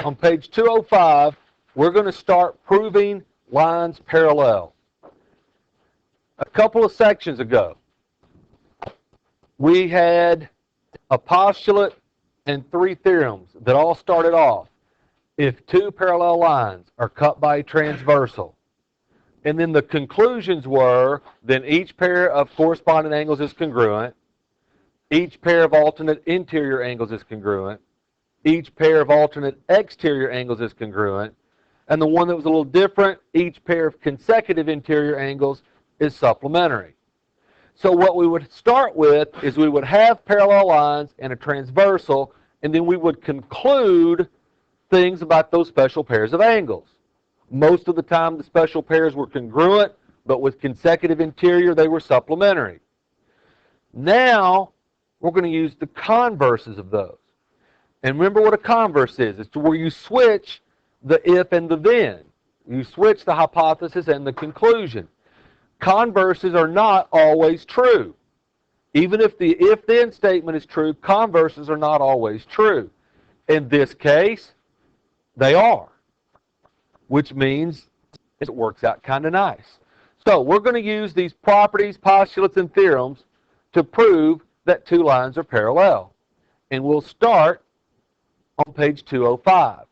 on page 205, we're going to start proving lines parallel. A couple of sections ago, we had a postulate and 3 theorems that all started off. If 2 parallel lines are cut by a transversal, and then the conclusions were, then each pair of corresponding angles is congruent, each pair of alternate interior angles is congruent, each pair of alternate exterior angles is congruent, and the one that was a little different, each pair of consecutive interior angles is supplementary. So what we would start with is we would have parallel lines and a transversal, and then we would conclude things about those special pairs of angles. Most of the time the special pairs were congruent, but with consecutive interior they were supplementary. Now we're going to use the converses of those. And remember what a converse is. It's where you switch the if and the then. You switch the hypothesis and the conclusion. Converses are not always true. Even if the if-then statement is true, converses are not always true. In this case, they are, which means it works out kind of nice. So we're going to use these properties, postulates, and theorems to prove that 2 lines are parallel. And we'll start on page 205.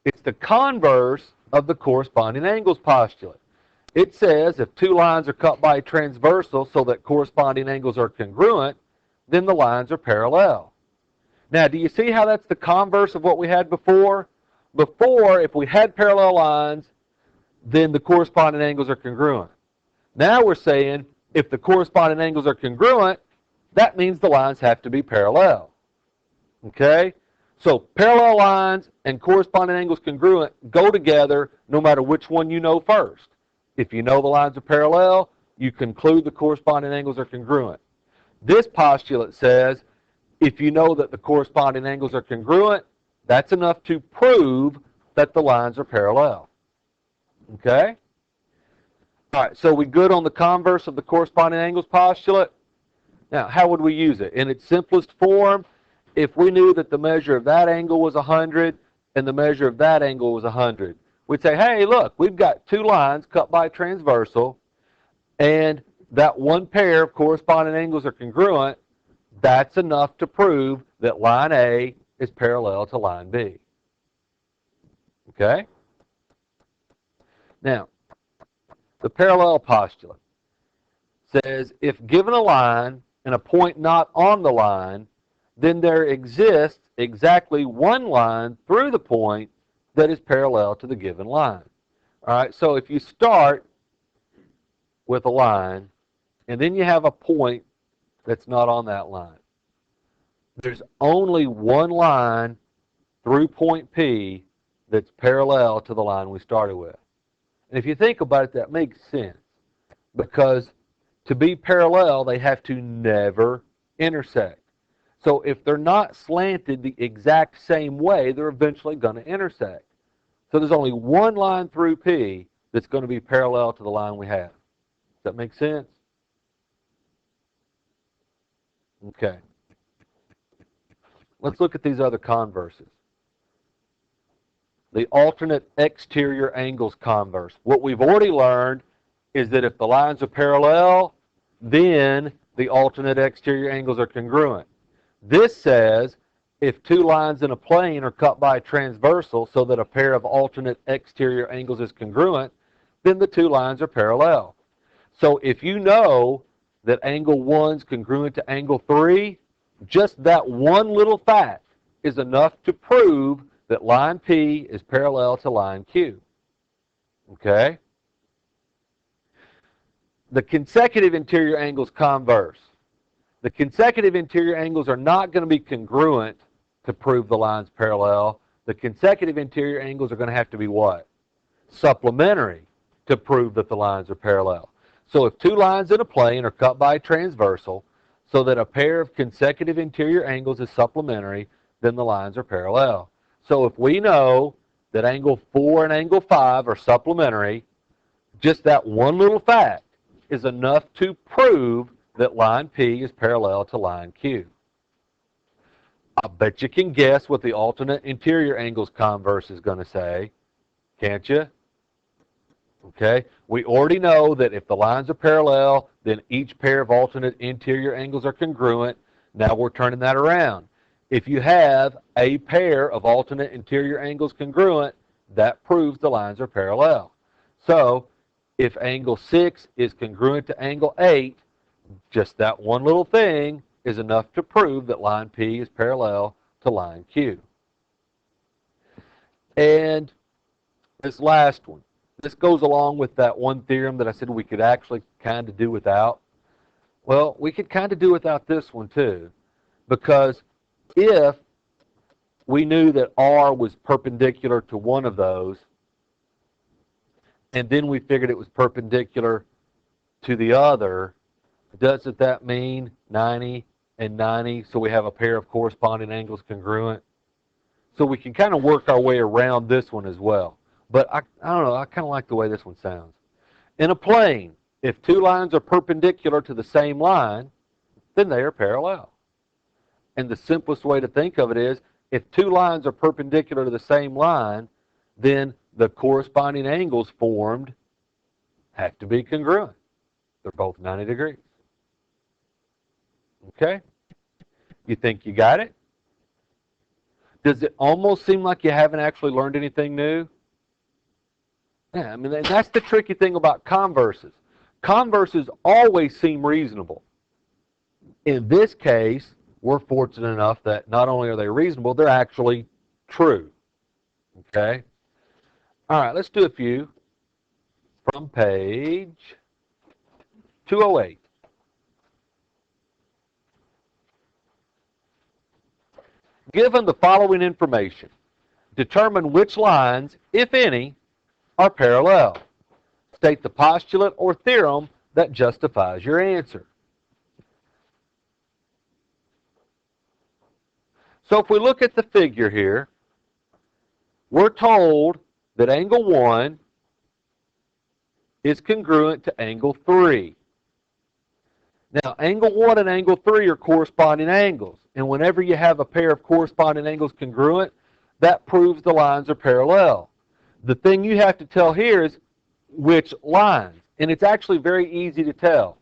It's the converse of the corresponding angles postulate. It says if 2 lines are cut by a transversal so that corresponding angles are congruent, then the lines are parallel. Now, do you see how that's the converse of what we had before? Before, if we had parallel lines, then the corresponding angles are congruent. Now we're saying if the corresponding angles are congruent, that means the lines have to be parallel. Okay? So parallel lines and corresponding angles congruent go together no matter which one you know first. If you know the lines are parallel, you conclude the corresponding angles are congruent. This postulate says if you know that the corresponding angles are congruent, that's enough to prove that the lines are parallel. Okay? All right, so we good on the converse of the corresponding angles postulate? Now, how would we use it? In its simplest form, if we knew that the measure of that angle was 100 and the measure of that angle was 100, we'd say, hey, look, we've got 2 lines cut by transversal, and that one pair of corresponding angles are congruent. That's enough to prove that line A is parallel to line B. Okay? Now, the parallel postulate says if given a line and a point not on the line, then there exists exactly one line through the point that is parallel to the given line. All right, so if you start with a line and then you have a point that's not on that line, there's only one line through point P that's parallel to the line we started with. And if you think about it, that makes sense, because to be parallel, they have to never intersect. So if they're not slanted the exact same way, they're eventually going to intersect. So there's only one line through P that's going to be parallel to the line we have. Does that make sense? Okay. Let's look at these other converses. The alternate exterior angles converse. What we've already learned is that if the lines are parallel, then the alternate exterior angles are congruent. This says if 2 lines in a plane are cut by a transversal so that a pair of alternate exterior angles is congruent, then the 2 lines are parallel. So if you know that angle 1 is congruent to angle 3, just that one little fact is enough to prove that line P is parallel to line Q. Okay? The consecutive interior angles converse. The consecutive interior angles are not going to be congruent to prove the line's parallel. The consecutive interior angles are going to have to be what? Supplementary to prove that the lines are parallel. So if 2 lines in a plane are cut by a transversal so that a pair of consecutive interior angles is supplementary, then the lines are parallel. So if we know that angle 4 and angle 5 are supplementary, just that one little fact is enough to prove that line P is parallel to line Q. I bet you can guess what the alternate interior angles converse is going to say, can't you? Okay, we already know that if the lines are parallel, then each pair of alternate interior angles are congruent. Now we're turning that around. If you have a pair of alternate interior angles congruent, that proves the lines are parallel. So if angle 6 is congruent to angle 8, just that one little thing is enough to prove that line P is parallel to line Q. And this last one, this goes along with that one theorem that I said we could actually kind of do without. Well, we could kind of do without this one too, because if we knew that R was perpendicular to one of those, and then we figured it was perpendicular to the other, doesn't that mean 90 and 90? So we have a pair of corresponding angles congruent. So we can kind of work our way around this one as well. But I don't know, I kind of like the way this one sounds. In a plane, if two lines are perpendicular to the same line, then they are parallel. And the simplest way to think of it is, if two lines are perpendicular to the same line, then the corresponding angles formed have to be congruent. They're both 90 degrees. Okay? You think you got it? Does it almost seem like you haven't actually learned anything new? Yeah, I mean, that's the tricky thing about converses. Converses always seem reasonable. In this case, we're fortunate enough that not only are they reasonable, they're actually true. Okay? All right, let's do a few from page 208. Given the following information, determine which lines, if any, are parallel. State the postulate or theorem that justifies your answer. So if we look at the figure here, we're told that angle 1 is congruent to angle 3. Now, angle 1 and angle 3 are corresponding angles. And whenever you have a pair of corresponding angles congruent, that proves the lines are parallel. The thing you have to tell here is which lines. And it's actually very easy to tell.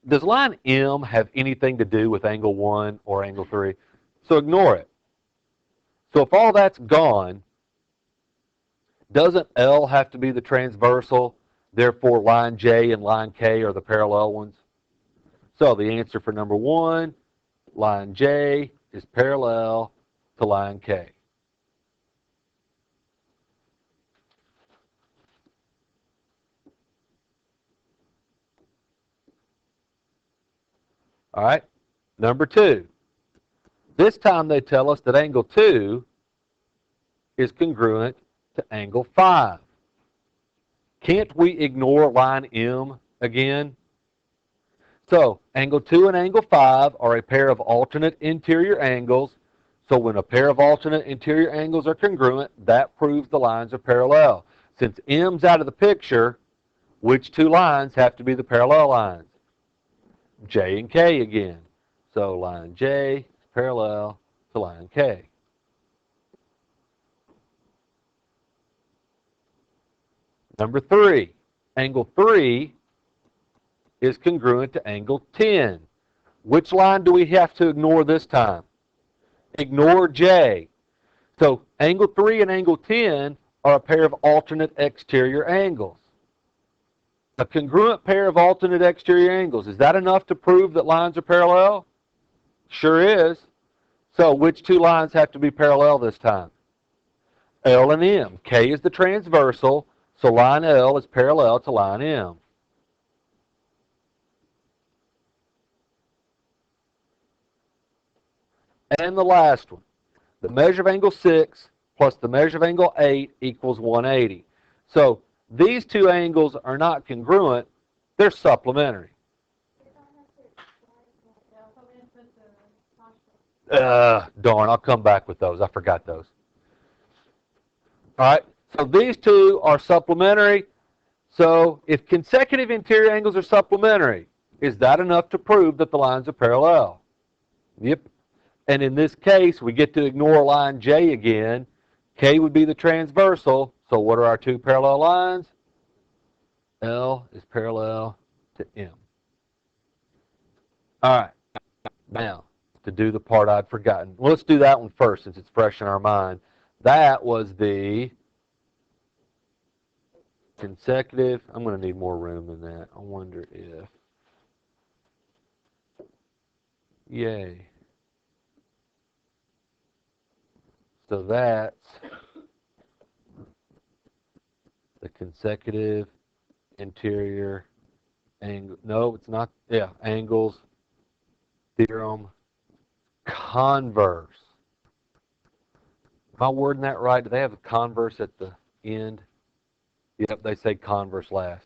Does line M have anything to do with angle 1 or angle 3? So ignore it. So if all that's gone, doesn't L have to be the transversal? Therefore, line J and line K are the parallel ones. So the answer for number 1, line J is parallel to line K. All right, number 2. This time they tell us that angle 2 is congruent to angle 5. Can't we ignore line M again? So angle 2 and angle 5 are a pair of alternate interior angles. So when a pair of alternate interior angles are congruent, that proves the lines are parallel. Since M's out of the picture, which two lines have to be the parallel lines? J and K again. So line J is parallel to line K. Number 3, angle 3 is congruent to angle 10. Which line do we have to ignore this time? Ignore J. So angle 3 and angle 10 are a pair of alternate exterior angles. A congruent pair of alternate exterior angles, is that enough to prove that lines are parallel? Sure is. So which two lines have to be parallel this time? L and M. K is the transversal, so line L is parallel to line M. And the last one, the measure of angle 6 plus the measure of angle 8 equals 180. So these two angles are not congruent, they're supplementary. Darn, I'll come back with those. I forgot those. All right, so these two are supplementary. So if consecutive interior angles are supplementary, is that enough to prove that the lines are parallel? Yep. And in this case, we get to ignore line J again. K would be the transversal. So what are our two parallel lines? L is parallel to M. All right. Now, to do the part I'd forgotten. Well, let's do that one first since it's fresh in our mind. That was the consecutive. I'm going to need more room than that. I wonder if. Yay. So that's the consecutive interior angle. No, it's not. Yeah, angles theorem converse. Am I wording that right? Do they have a converse at the end? Yep, they say converse last.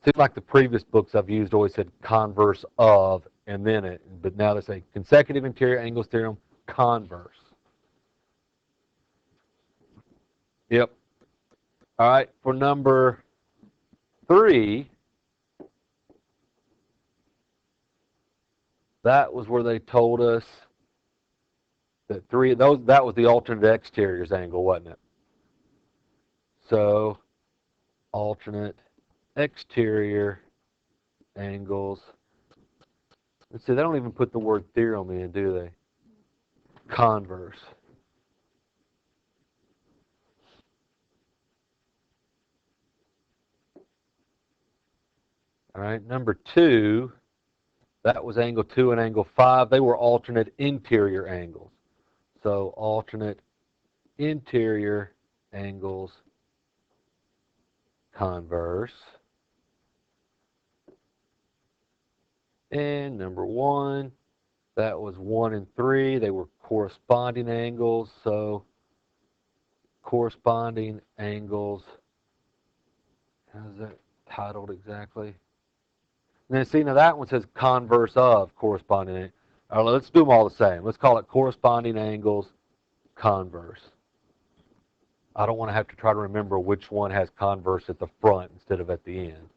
Seems like the previous books I've used always said converse of and then it, but now they say consecutive interior angles theorem converse. Yep. All right, for number 3, that was where they told us that that was the alternate exteriors angle, wasn't it? So, alternate exterior angles. Let's see, they don't even put the word theorem in, do they? Converse. All right, number 2, that was angle 2 and angle 5. They were alternate interior angles. So alternate interior angles converse. And number 1, that was 1 and 3. They were corresponding angles. So corresponding angles. How's that titled exactly? And then see, now that one says converse of corresponding angles. All right, let's do them all the same. Let's call it corresponding angles converse. I don't want to have to try to remember which one has converse at the front instead of at the end.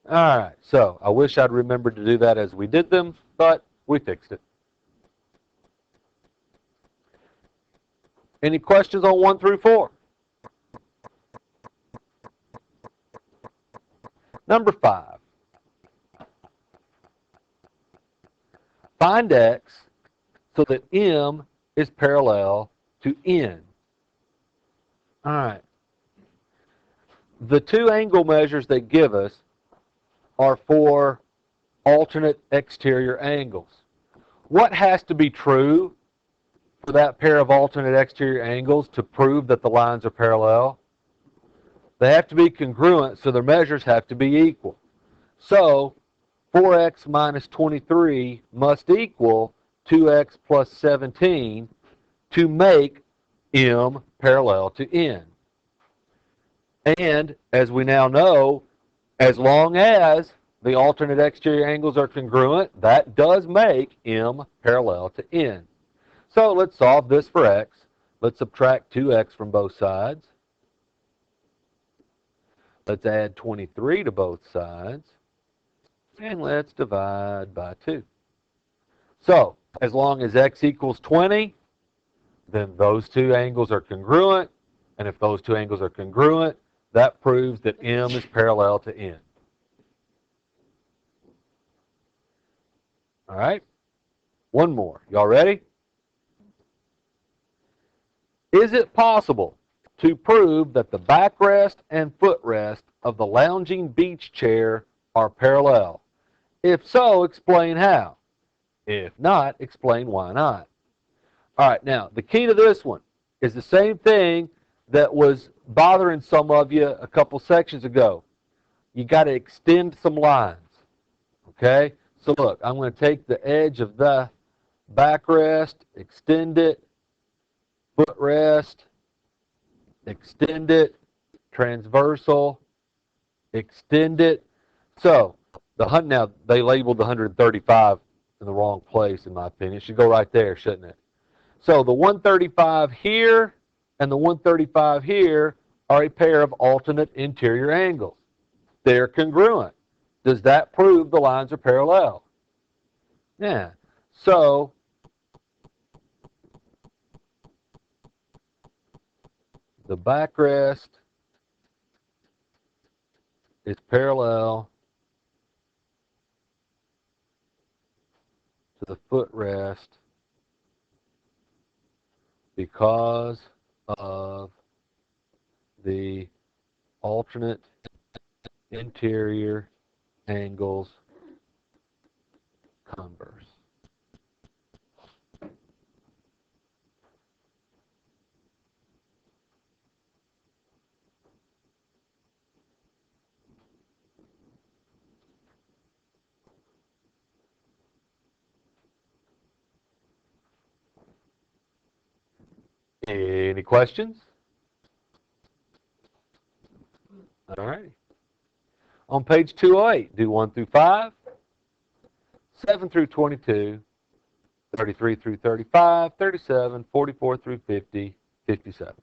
All right, so I wish I'd remembered to do that as we did them, but we fixed it. Any questions on 1 through 4? Number 5. Find x so that M is parallel to N. All right. The 2 angle measures they give us are for alternate exterior angles. What has to be true for that pair of alternate exterior angles to prove that the lines are parallel? They have to be congruent, so their measures have to be equal. So 4x minus 23 must equal 2x plus 17 to make M parallel to N. And as we now know, as long as the alternate exterior angles are congruent, that does make M parallel to N. So let's solve this for x. Let's subtract 2x from both sides. Let's add 23 to both sides. And let's divide by 2. So, as long as x equals 20, then those 2 angles are congruent. And if those 2 angles are congruent, that proves that M is parallel to N. All right? One more. Y'all ready? Is it possible to prove that the backrest and footrest of the lounging beach chair are parallel? If so, explain how. If not, explain why not. All right, now, the key to this one is the same thing that was bothering some of you a couple sections ago. You got to extend some lines, okay? So look, I'm going to take the edge of the backrest, extend it, footrest, extend it, transversal, extend it. So now they labeled the 135 in the wrong place, in my opinion. It should go right there, shouldn't it? So the 135 here and the 135 here are a pair of alternate interior angles. They're congruent. Does that prove the lines are parallel? Yeah. So the backrest is parallel to the footrest because of the alternate interior angles converse. Any questions? All right. On page 208, do 1 through 5, 7 through 22, 33 through 35, 37, 44 through 50, 57.